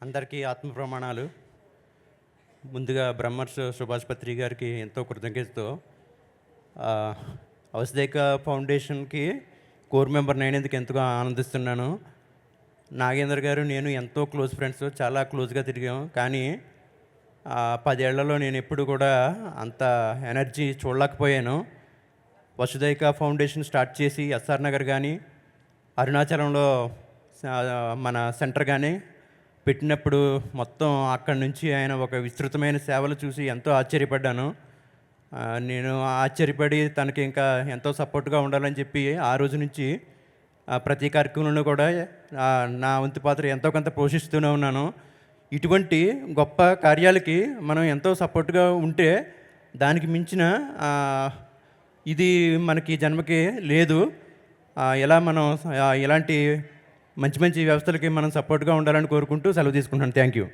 అందరికీ ఆత్మ ప్రమాణాలు. ముందుగా బ్రహ్మర్షి సుభాష్ పత్రి గారికి ఎంతో కృతజ్ఞతతో అవసదేక ఫౌండేషన్కి కోర్ మెంబర్ని అయినందుకు ఎంతో ఆనందిస్తున్నాను. నాగేంద్ర గారు నేను ఎంతో క్లోజ్ ఫ్రెండ్స్, చాలా క్లోజ్గా తిరిగాం. కానీ 10 ఏళ్లలో నేను ఎప్పుడు కూడా అంత ఎనర్జీ చూడలేకపోయాను. వసుదైక ఫౌండేషన్ స్టార్ట్ చేసి ఎస్ఆర్ నగర్ కానీ అరుణాచలంలో మన సెంటర్ కానీ పెట్టినప్పుడు మొత్తం అక్కడి నుంచి ఆయన ఒక విస్తృతమైన సేవలు చూసి ఎంతో ఆశ్చర్యపడ్డాను. నేను ఆశ్చర్యపడి తనకి ఇంకా ఎంతో సపోర్ట్గా ఉండాలని చెప్పి ఆ రోజు నుంచి ప్రతి కార్యక్రమంలో కూడా నా వంతు పాత్ర ఎంతో కొంత పోషిస్తూనే ఉన్నాను. ఇటువంటి గొప్ప కార్యాలకి మనం ఎంతో సపోర్ట్గా ఉంటే దానికి మించిన ఇది మనకి జన్మకి లేదు. ఎలా మనం ఇలాంటి మంచి మంచి వ్యవస్థలకి మనం సపోర్ట్గా ఉండాలని కోరుకుంటూ సెలవు తీసుకుంటున్నాను. Thank you.